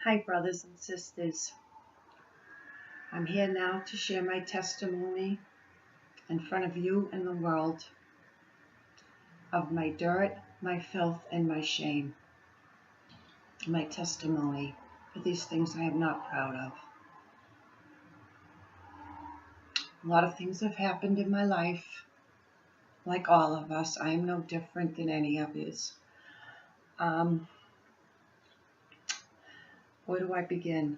Hi, brothers and sisters. I'm here now to share my testimony in front of you and the world of my dirt, my filth, and my shame. My testimony for these things I am not proud of. A lot of things have happened in my life. Like all of us, I am no different than any of yous. Where do I begin?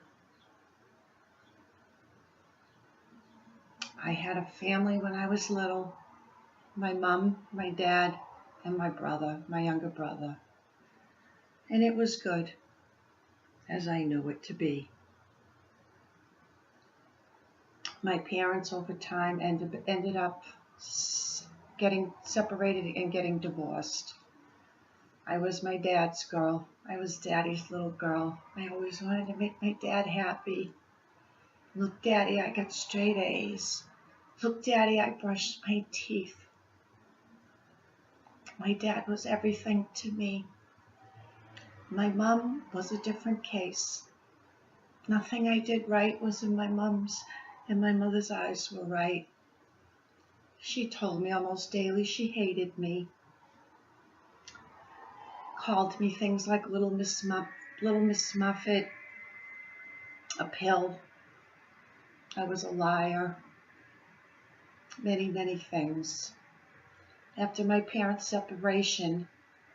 I had a family when I was little. My mom, my dad, and my brother, my younger brother. And it was good, as I knew it to be. My parents over time ended up getting separated and getting divorced. I was my dad's girl. I was daddy's little girl. I always wanted to make my dad happy. Look, daddy, I got straight A's. Look, daddy, I brushed my teeth. My dad was everything to me. My mom was a different case. Nothing I did right was in my mom's and my mother's eyes were right. She told me almost daily she hated me. Called me things like Little Miss Muffet, a pill. I was a liar. Many, many things. After my parents' separation,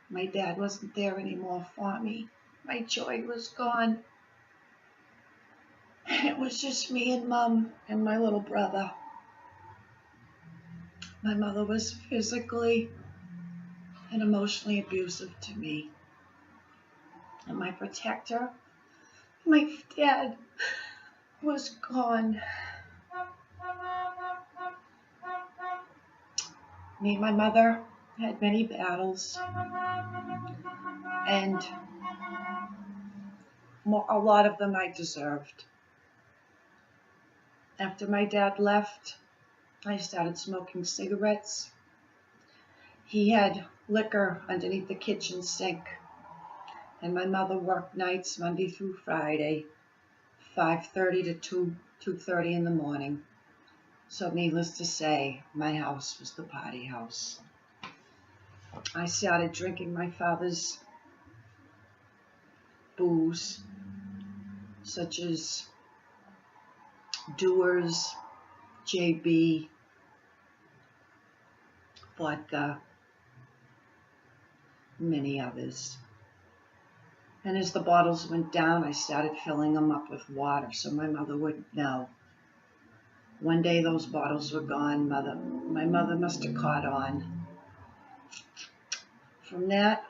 my dad wasn't there anymore for me. My joy was gone. And it was just me and Mom and my little brother. My mother was physically and emotionally abusive to me. And my protector, my dad, was gone. Me and my mother had many battles, and a lot of them I deserved. After my dad left, I started smoking cigarettes. He had liquor underneath the kitchen sink, and my mother worked nights Monday through Friday, 5:30 to 2:30 in the morning. So needless to say, my house was the party house. I started drinking my father's booze, such as Dewar's, JB, vodka, many others. And as the bottles went down, I started filling them up with water so my mother wouldn't know. One day those bottles were gone. My mother must have caught on. From that,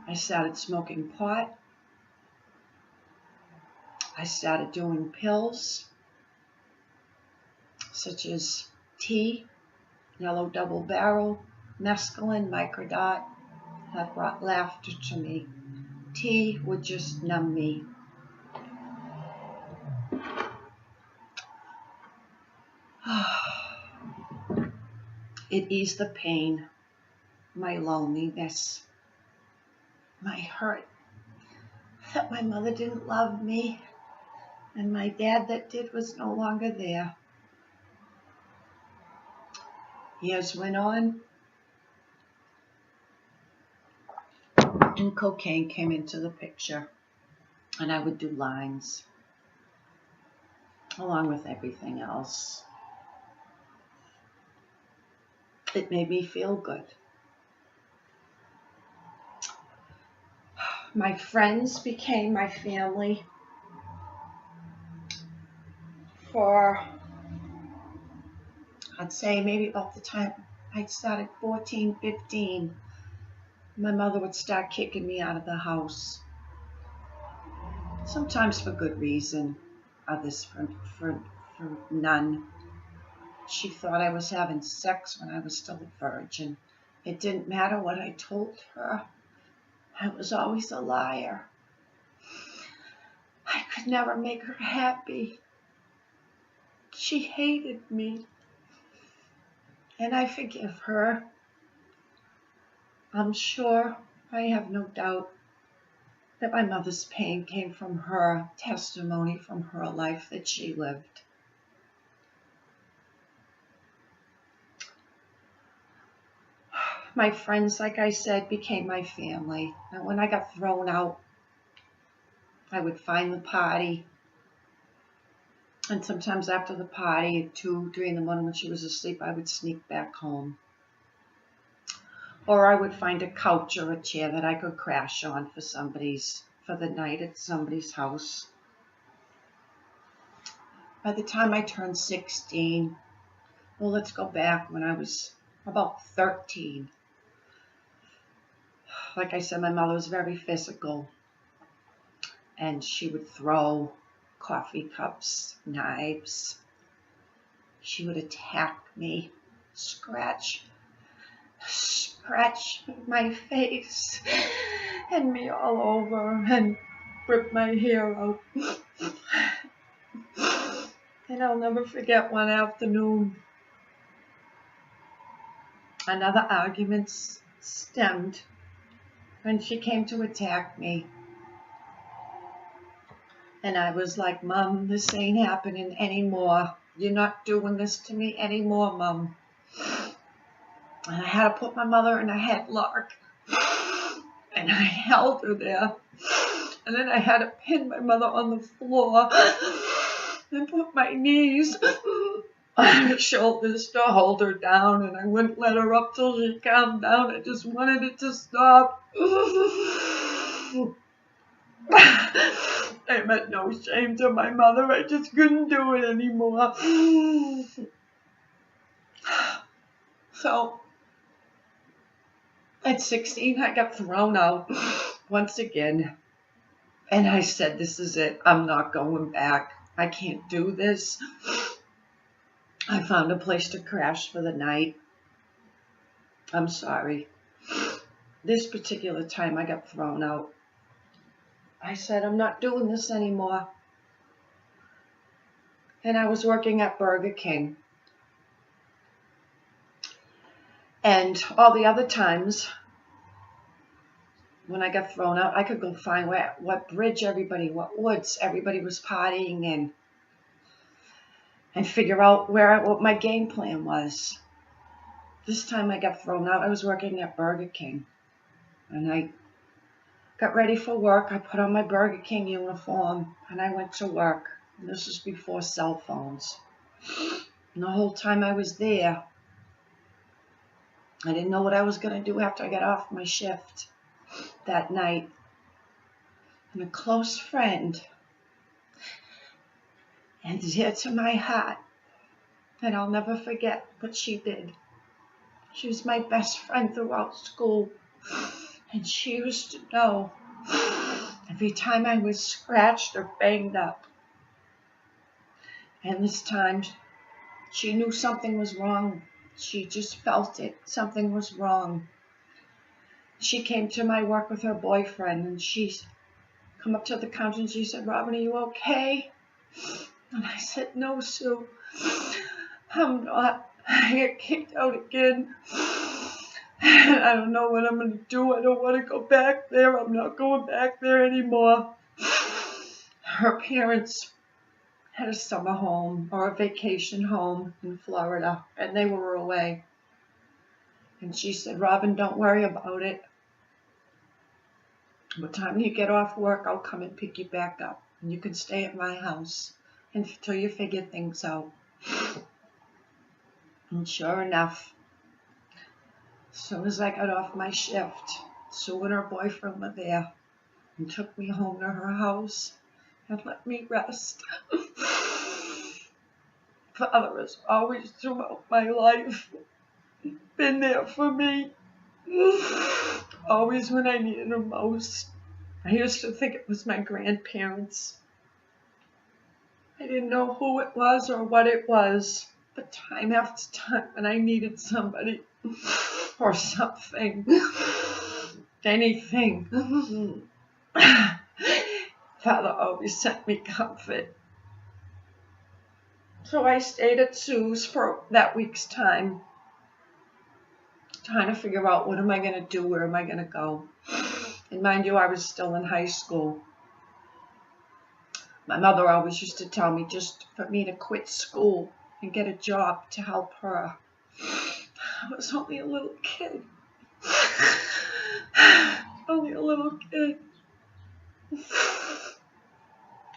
I started smoking pot. I started doing pills, such as tea, yellow double barrel, mescaline, microdot. That brought laughter to me. Tea would just numb me. It eased the pain, my loneliness, my hurt that my mother didn't love me and my dad that did was no longer there. Years went on and cocaine came into the picture, and I would do lines along with everything else. It made me feel good. My friends became my family for, I'd say maybe about the time I started 14, 15. My mother would start kicking me out of the house. Sometimes for good reason, others for none. She thought I was having sex when I was still a virgin. It didn't matter what I told her. I was always a liar. I could never make her happy. She hated me. And I forgive her. I'm sure, I have no doubt, that my mother's pain came from her testimony, from her life that she lived. My friends, like I said, became my family. And when I got thrown out, I would find the party. And sometimes after the party, at 2, 3 in the morning when she was asleep, I would sneak back home. Or I would find a couch or a chair that I could crash on for the night at somebody's house. By the time I turned 16, well, let's go back when I was about 13. Like I said, my mother was very physical, and she would throw coffee cups, knives. She would attack me, scratch my face and me all over and rip my hair out. And I'll never forget one afternoon, another argument stemmed when she came to attack me. And I was like, Mom, this ain't happening anymore. You're not doing this to me anymore, Mom. And I had to put my mother in a headlock. And I held her there. And then I had to pin my mother on the floor and put my knees on her shoulders to hold her down. And I wouldn't let her up till she calmed down. I just wanted it to stop. I meant no shame to my mother. I just couldn't do it anymore. So, at 16, I got thrown out once again. And I said, this is it. I'm not going back. I can't do this. I found a place to crash for the night. I'm sorry. This particular time I got thrown out. I said, I'm not doing this anymore. And I was working at Burger King. And all the other times when I got thrown out, I could go find what bridge what woods everybody was partying in, and figure out what my game plan was. This time I got thrown out. I was working at Burger King. And I got ready for work. I put on my Burger King uniform and I went to work. And this was before cell phones. And the whole time I was there, I didn't know what I was going to do after I got off my shift that night. And a close friend, and dear to my heart, and I'll never forget what she did. She was my best friend throughout school. And she used to know every time I was scratched or banged up. And this time, she knew something was wrong. She just felt it. Something was wrong. She came to my work with her boyfriend, and she come up to the counter and she said, Robin, are you okay? And I said, no, Sue, I'm not. I get kicked out again. I don't know what I'm going to do. I don't want to go back there. I'm not going back there anymore. Her parents had a summer home or a vacation home in Florida, and they were away. And she said, Robin, don't worry about it. What time you get off work, I'll come and pick you back up. And you can stay at my house until you figure things out. And sure enough, as soon as I got off my shift, Sue and her boyfriend were there and took me home to her house and let me rest. Father has always, throughout my life, been there for me. Always when I needed him most. I used to think it was my grandparents. I didn't know who it was or what it was, but time after time when I needed somebody or something, anything, Father always sent me comfort. So I stayed at Sue's for that week's time, trying to figure out what am I going to do, where am I going to go. And mind you, I was still in high school. My mother always used to tell me just for me to quit school and get a job to help her. I was only a little kid. Only a little kid.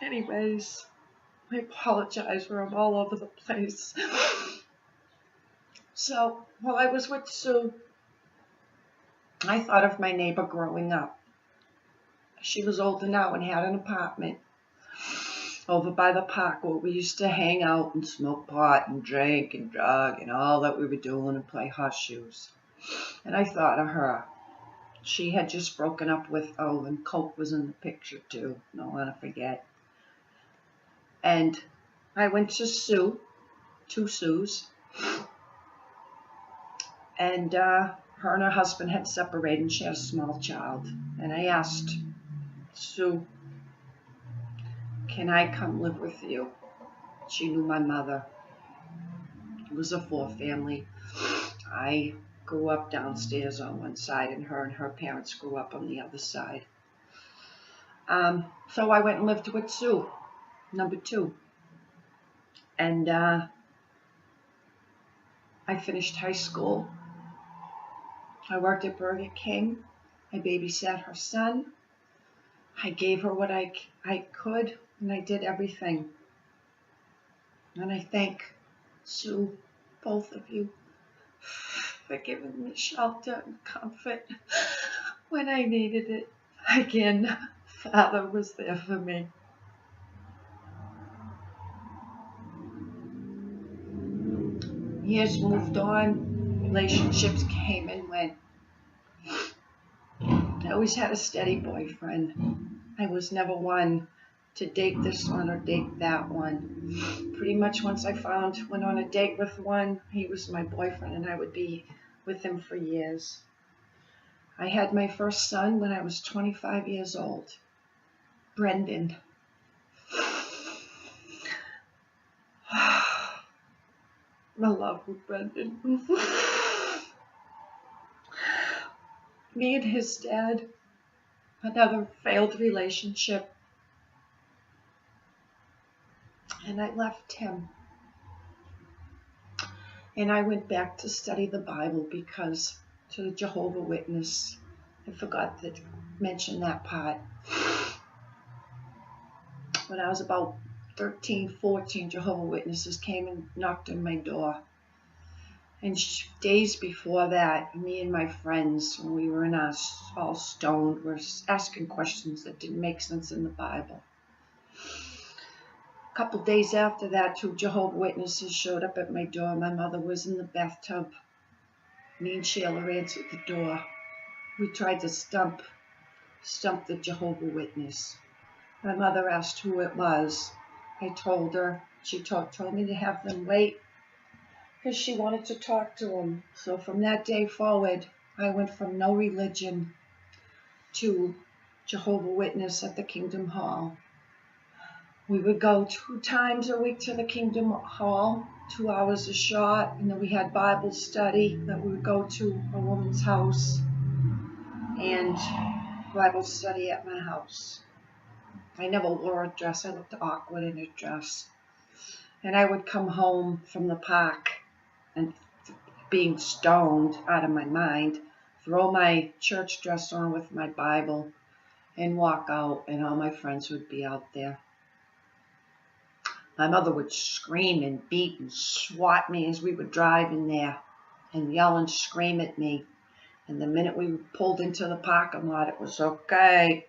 Anyways, I apologize for I'm all over the place. So, while I was with Sue, I thought of my neighbor growing up. She was older now and had an apartment over by the park where we used to hang out and smoke pot and drink and drug and all that we were doing and play horseshoes. And I thought of her. She had just broken up with, and Coke was in the picture too. Don't want to forget. And I went to Sue, two Sues, and her and her husband had separated and she had a small child. And I asked Sue, can I come live with you? She knew my mother. It was a four-family. I grew up downstairs on one side, and her parents grew up on the other side. So I went and lived with Sue, number two. And I finished high school. I worked at Burger King. I babysat her son. I gave her what I could, and I did everything. And I thank Sue, both of you, for giving me shelter and comfort when I needed it. Again, Father was there for me. Years moved on, relationships came and went. I always had a steady boyfriend. I was never one to date this one or date that one. Pretty much once I went on a date with one, he was my boyfriend and I would be with him for years. I had my first son when I was 25 years old, Brendan. My love with Brendan. Me and his dad, another failed relationship. And I left him. And I went back to study the Bible because to the Jehovah's Witness, I forgot to mention that part. When I was about 13, 14, Jehovah's Witnesses came and knocked on my door. And days before that, me and my friends, when we were all stoned, were asking questions that didn't make sense in the Bible. A couple days after that, two Jehovah's Witnesses showed up at my door. My mother was in the bathtub. Me and Sheila answered the door. We tried to stump the Jehovah's Witness. My mother asked who it was. I told her. She told me to have them wait because she wanted to talk to him. So from that day forward, I went from no religion to Jehovah's Witness at the Kingdom Hall. We would go 2 times a week to the Kingdom Hall, 2 hours a shot, and then we had Bible study that we would go to a woman's house and Bible study at my house. I never wore a dress. I looked awkward in a dress. And I would come home from the park and being stoned out of my mind, throw my church dress on with my Bible and walk out, and all my friends would be out there. My mother would scream and beat and swat me as we were driving there and yell and scream at me. And the minute we pulled into the parking lot, it was okay.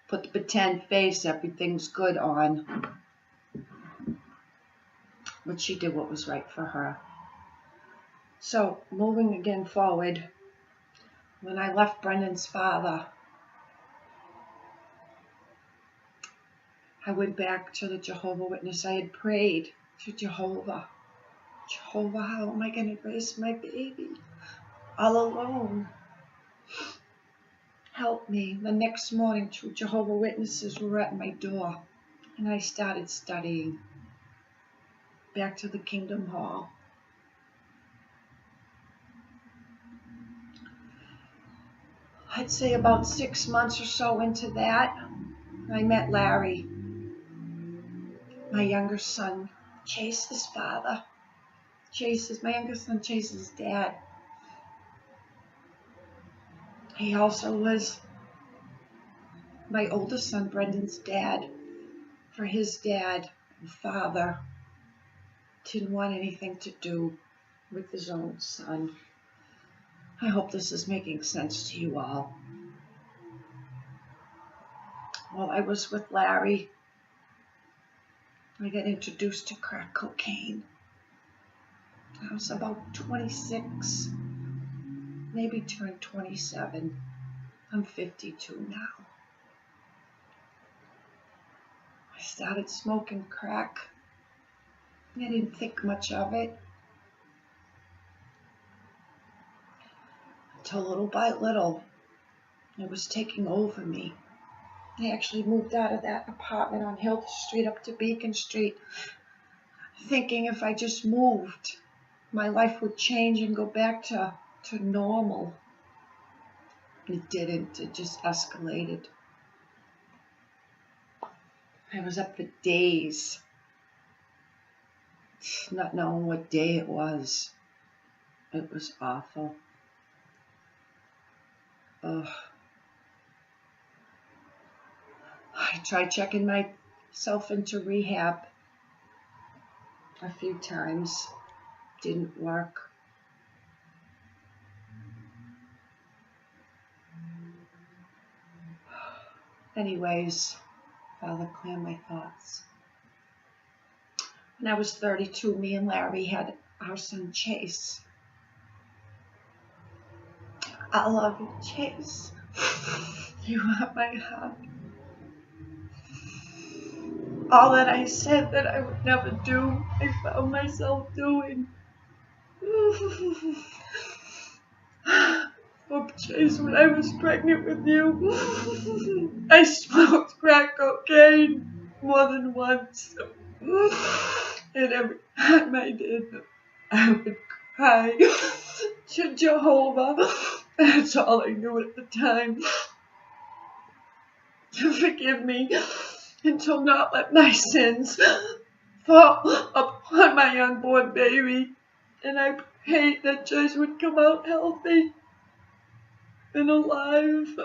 Put the pretend face, everything's good on. But she did what was right for her. So, moving again forward, when I left Brendan's father, I went back to the Jehovah's Witness. I had prayed to Jehovah. Jehovah, how am I going to raise my baby all alone? Help me. The next morning, 2 Jehovah's Witnesses were at my door, and I started studying. Back to the Kingdom Hall. I'd say about 6 months or so into that, I met Larry. My younger son chased his father. My younger son chases his dad. He also was my oldest son, Brendan's dad. For his dad and father didn't want anything to do with his own son. I hope this is making sense to you all. While I was with Larry, I got introduced to crack cocaine. I was about 26, maybe turned 27. I'm 52 now. I started smoking crack. I didn't think much of it until little by little, it was taking over me. I actually moved out of that apartment on Hill Street up to Beacon Street, thinking if I just moved, my life would change and go back to normal. It didn't. It just escalated. I was up for days, not knowing what day it was. It was awful. Ugh. I tried checking myself into rehab a few times. Didn't work. Anyways, Father, clear my thoughts. When I was 32, me and Larry had our son Chase. I love you, Chase. You are my heart. All that I said that I would never do, I found myself doing. Oh, Chase, when I was pregnant with you, I smoked crack cocaine more than once. And every time I did, I would cry to Jehovah. That's all I knew at the time. To forgive me and to not let my sins fall upon my unborn baby. And I prayed that Joyce would come out healthy and alive.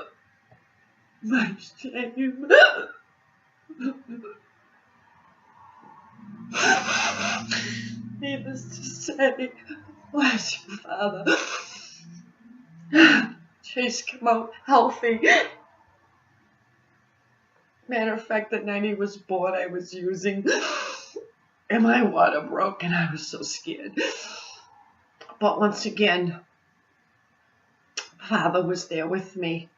My shame. Needless to say, bless you, Father. Chase come out healthy. Matter of fact, the night he was born, I was using, and my water broke, and I was so scared. But once again, Father was there with me.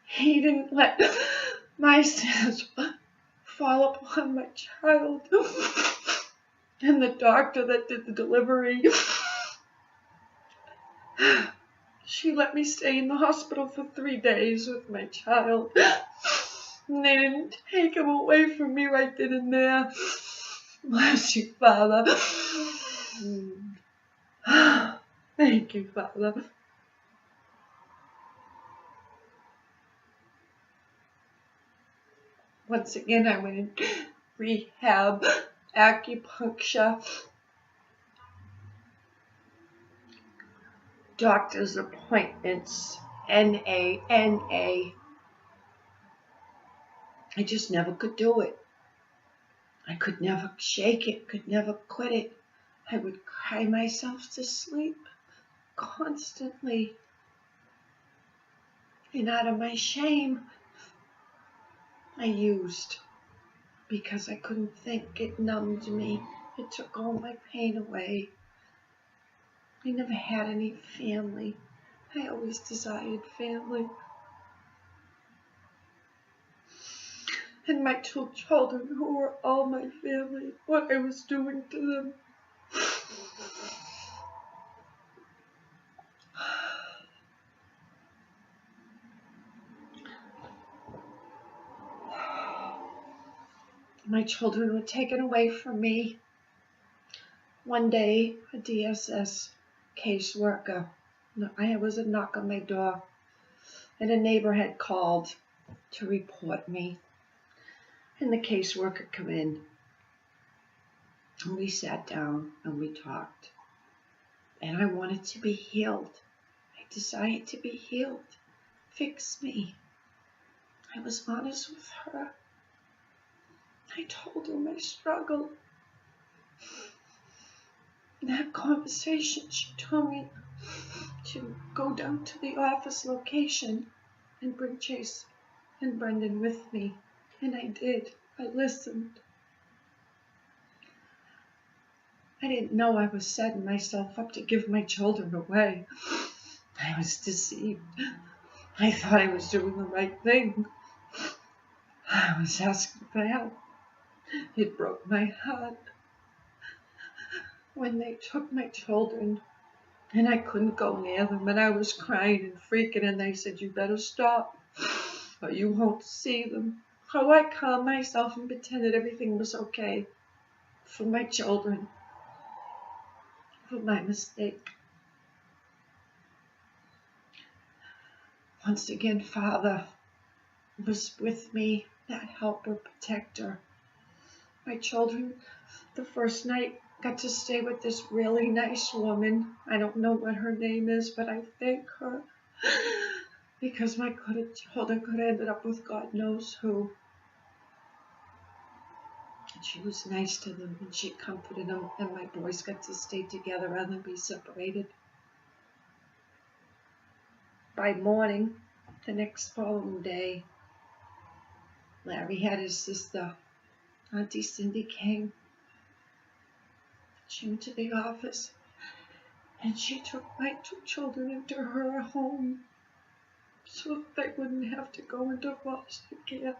He didn't let my sins fall upon my child. And the doctor that did the delivery, she let me stay in the hospital for 3 days with my child. And they didn't take him away from me right then and there. Bless you, Father. Thank you, Father. Once again, I went in rehab, acupuncture, doctor's appointments, NA. I just never could do it. I could never shake it, could never quit it. I would cry myself to sleep constantly. And out of my shame, I used because I couldn't think. It numbed me. It took all my pain away. I never had any family. I always desired family. And my 2 children, who were all my family, what I was doing to them. My children were taken away from me. One day, a DSS caseworker I was a knock on my door, and a neighbor had called to report me, and the caseworker come in, and we sat down and we talked, and I wanted to be healed. I desired to be healed. Fix me. I was honest with her. I told her my struggle. In that conversation, she told me to go down to the office location and bring Chase and Brendan with me. And I did. I listened. I didn't know I was setting myself up to give my children away. I was deceived. I thought I was doing the right thing. I was asking for help. It broke my heart when they took my children and I couldn't go near them, and I was crying and freaking, and they said, "You better stop or you won't see them." How I calmed myself and pretended everything was okay for my children, for my mistake. Once again, Father was with me, that helper, protector. My children, the first night, got to stay with this really nice woman. I don't know what her name is, but I thank her because my children could have ended up with God knows who. And she was nice to them, and she comforted them, and my boys got to stay together rather than be separated. By morning, the next following day, Larry had his sister, Auntie Cindy, came. She went to the office, and she took my two children into her home so they wouldn't have to go into foster care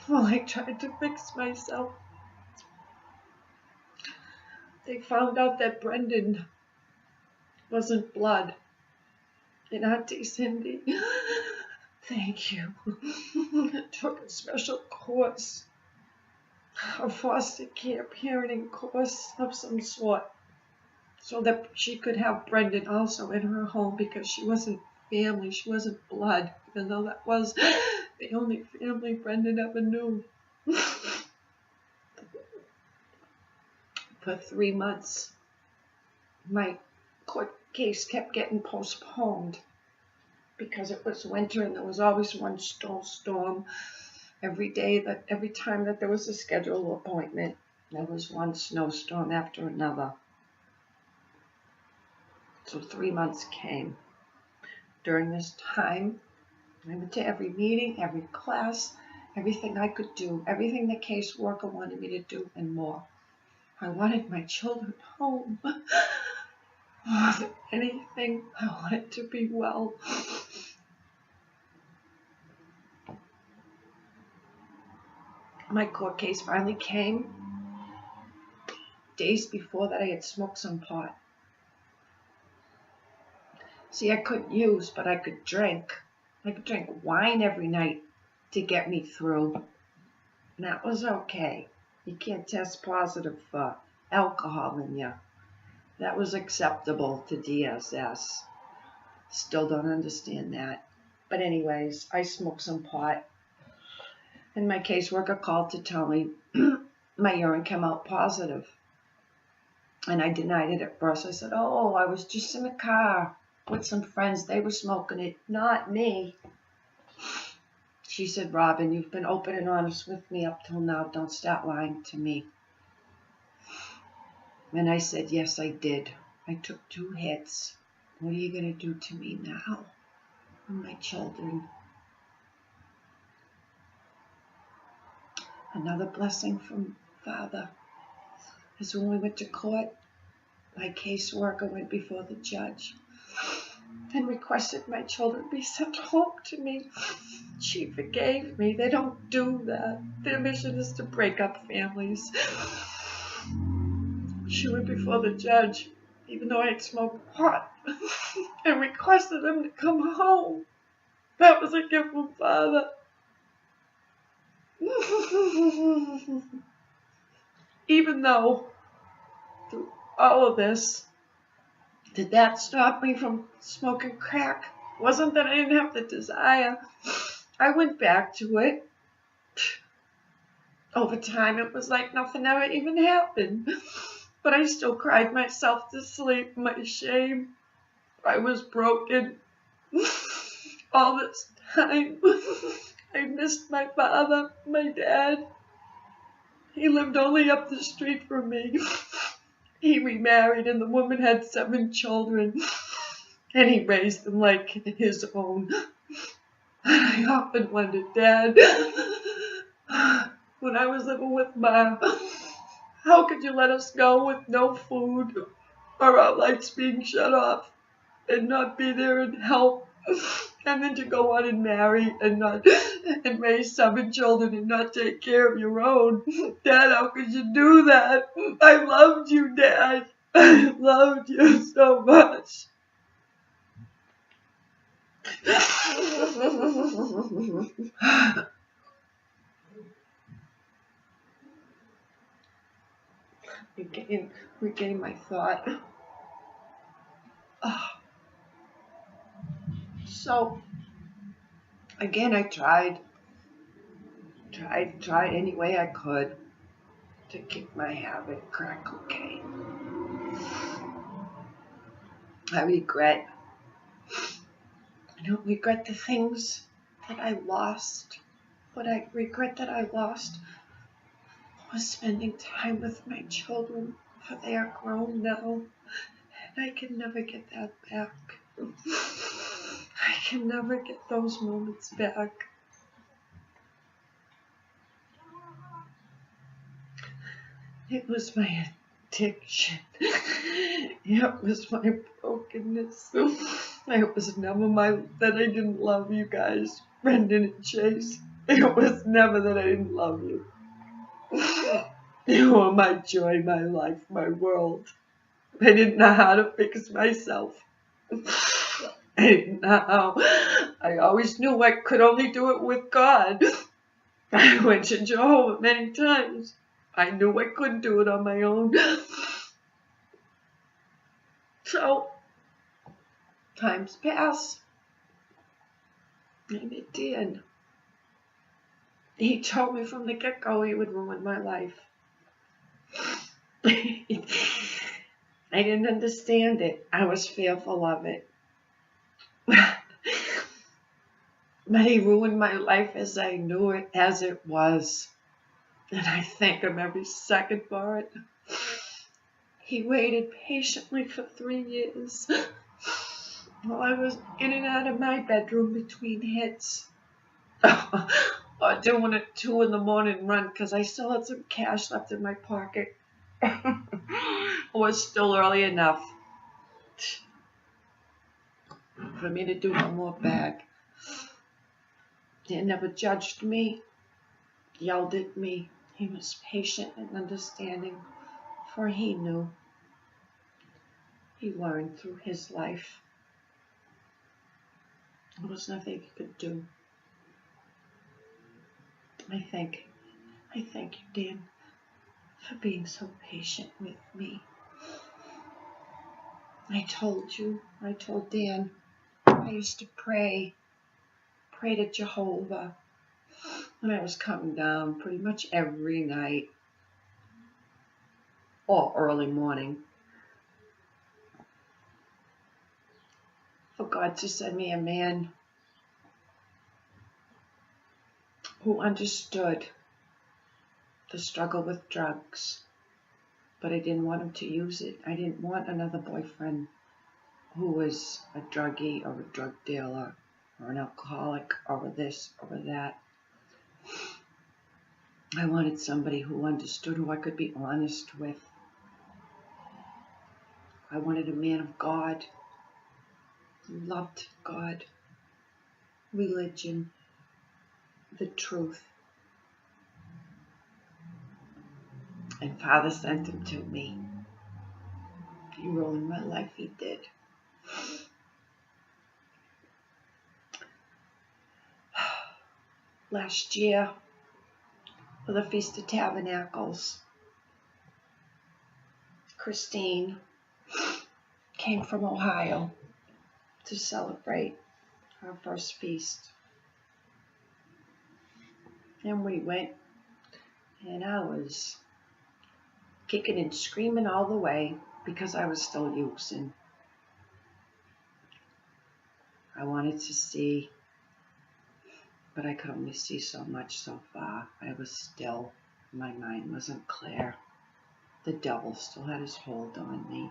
while I tried to fix myself. They found out that Brendan wasn't blood, and Auntie Cindy, thank you, took a special course, a foster care parenting course of some sort, so that she could have Brendan also in her home, because she wasn't family, she wasn't blood, even though that was the only family Brendan ever knew. For 3 months, my court case kept getting postponed because it was winter and there was always one snowstorm every time that there was a scheduled appointment. There was one snowstorm after another. So 3 months came. During this time, I went to every meeting, every class, everything I could do, everything the caseworker wanted me to do, and more. I wanted my children home. More than anything, I wanted to be well. My court case finally came. Days before that, I had smoked some pot. See, I couldn't use, but I could drink. I could drink wine every night to get me through. And that was okay. You can't test positive for alcohol in you. That was acceptable to DSS. Still don't understand that. But anyways, I smoked some pot. And my caseworker called to tell me my urine came out positive. And I denied it at first. I said, "Oh, I was just in the car with some friends. They were smoking it, not me." She said, "Robin, you've been open and honest with me up till now. Don't start lying to me." And I said, "Yes, I did. I took 2 hits. What are you going to do to me now? And my children." Another blessing from Father is when we went to court, my caseworker went before the judge and requested my children be sent home to me. She forgave me. They don't do that. Their mission is to break up families. She went before the judge, even though I had smoked pot, and requested them to come home. That was a gift from Father. Even though through all of this, Did that stop me from smoking crack? Wasn't that I didn't have the desire. I went back to it. Over time, it was like nothing ever even happened. But I still cried myself to sleep. My shame. I was broken. All this time, I missed my father, my dad. He lived only up the street from me. He remarried and the woman had 7 children. And he raised them like his own. I often wondered, Dad, when I was living with Mom, how could you let us go with no food or our lights being shut off and not be there and help? And then to go on and marry and raise 7 children and not take care of your own. Dad, how could you do that? I loved you, Dad. I loved you so much. Regain my thought. So again, I tried any way I could to kick my habit, crack cocaine. I don't regret the things that I lost. What I regret that I lost was spending time with my children, for they are grown now, and I can never get that back. I can never get those moments back. It was my addiction. It was my brokenness. It was never that I didn't love you guys, Brendan and Chase. It was never that I didn't love you. You were my joy, my life, my world. I didn't know how to fix myself. I didn't know how. I always knew I could only do it with God. I went to Jehovah many times. I knew I couldn't do it on my own. So, times pass. And it did. He told me from the get-go he would ruin my life. I didn't understand it. I was fearful of it. But he ruined my life as I knew it, as it was. And I thank him every second for it. He waited patiently for 3 years while I was in and out of my bedroom between hits. Or doing it 2 in the morning run because I still had some cash left in my pocket. It was still early enough for me to do one more bag. He never judged me, yelled at me. He was patient and understanding, for he knew. He learned through his life. There was nothing he could do. I thank you, Dan, for being so patient with me. I told Dan, I used to pray to Jehovah when I was coming down pretty much every night or early morning for God to send me a man who understood the struggle with drugs, but I didn't want him to use it. I didn't want another boyfriend who was a druggie or a drug dealer or an alcoholic or this or that. I wanted somebody who understood, who I could be honest with. I wanted a man of God, who loved God, religion, the truth. And Father sent him to me. He ruined my life, he did. Last year, for the Feast of Tabernacles, Christine came from Ohio to celebrate our first feast. And we went, and I was kicking and screaming all the way because I was still using. I wanted to see, but I could only see so much so far. I was still, my mind wasn't clear. The devil still had his hold on me.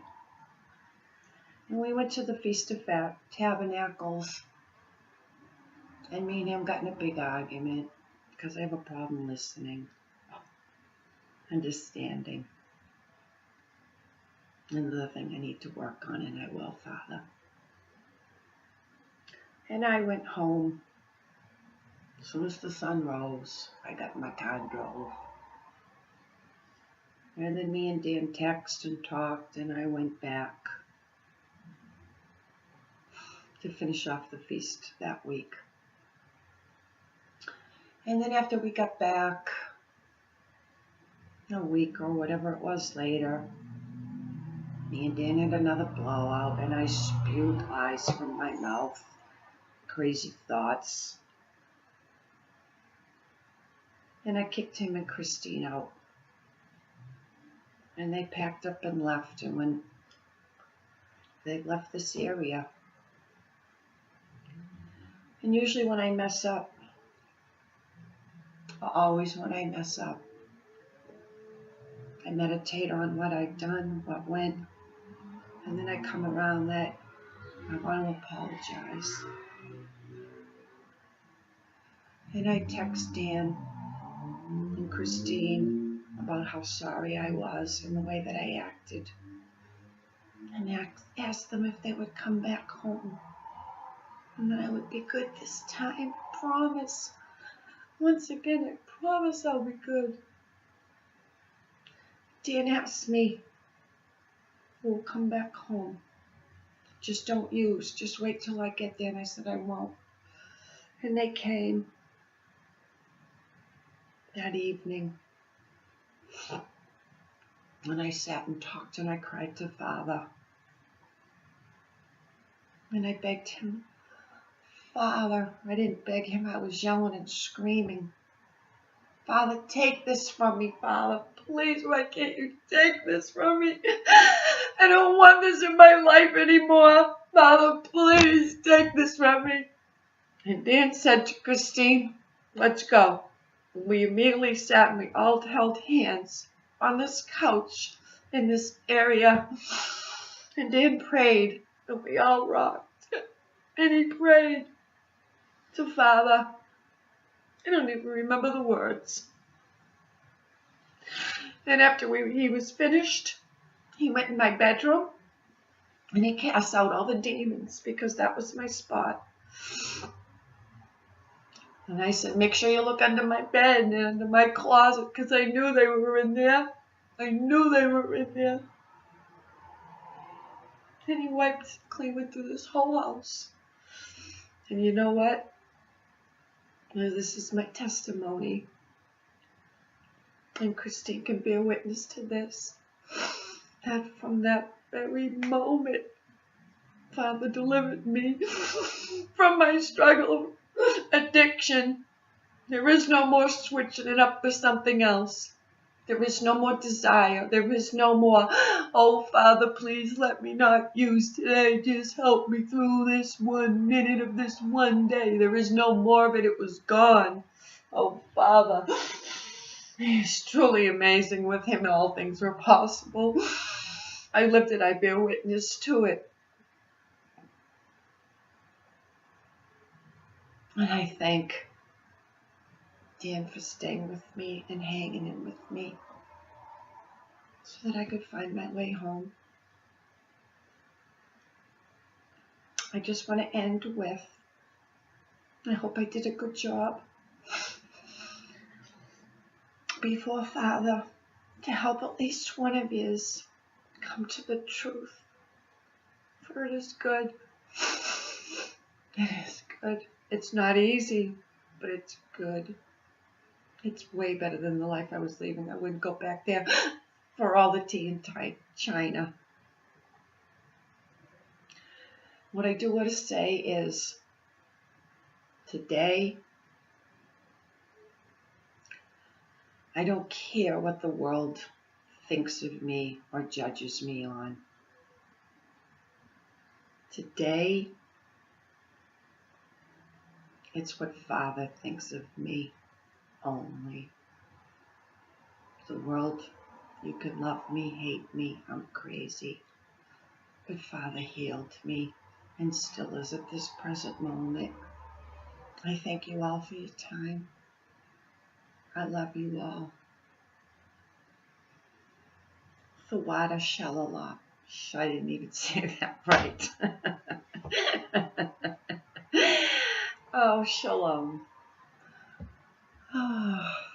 And we went to the Feast of Tabernacles, and me and him got in a big argument because I have a problem listening, understanding. Another thing I need to work on, and I will, Father. And I went home. As soon as the sun rose, I got in my car and drove. And then me and Dan texted and talked, and I went back to finish off the feast that week. And then after we got back, a week or whatever it was later, me and Dan had another blowout, and I spewed lies from my mouth, crazy thoughts. And I kicked him and Christine out. And they packed up and left, and when they left this area, and usually when I mess up, always when I mess up, I meditate on what I've done, what went, and then I come around that I want to apologize. And I text Dan and Christine about how sorry I was and the way that I acted, and asked them if they would come back home, and that I would be good this time. I promise. Once again, I promise I'll be good. Dan asked me, we'll come back home. Just don't use. Just wait till I get there. And I said I won't. And they came that evening. And I sat and talked and I cried to Father. And I begged him, Father, I didn't beg him, I was yelling and screaming. Father, take this from me, Father. Please, why can't you take this from me? I don't want this in my life anymore. Father, please take this from me. And Dan said to Christine, let's go. And we immediately sat and we all held hands on this couch in this area. And Dan prayed, and we all rocked. And he prayed to Father. I don't even remember the words. And after he was finished, he went in my bedroom and he cast out all the demons because that was my spot. And I said, make sure you look under my bed and under my closet because I knew they were in there. I knew they were in there. And he wiped clean went through this whole house. And you know what? This is my testimony. And Christine can bear witness to this. That from that very moment, Father delivered me from my struggle of addiction. There is no more switching it up for something else. There is no more desire. There is no more, oh, Father, please let me not use today. Just help me through this 1 minute of this one day. There is no more of it. It was gone. Oh, Father. He's truly amazing. With him, all things are possible. I lived it. I bear witness to it. And I thank Dan for staying with me and hanging in with me so that I could find my way home. I just want to end with, I hope I did a good job before Father to help at least one of yous come to the truth. For it is good. It is good. It's not easy, but it's good. It's way better than the life I was leaving. I wouldn't go back there for all the tea and China. What I do want to say is today, I don't care what the world thinks of me or judges me on. Today, it's what Father thinks of me only. The world, you can love me, hate me, I'm crazy. But Father healed me and still is at this present moment. I thank you all for your time. I love you all. Thawada Shalala. I didn't even say that right. Oh, shalom. Oh.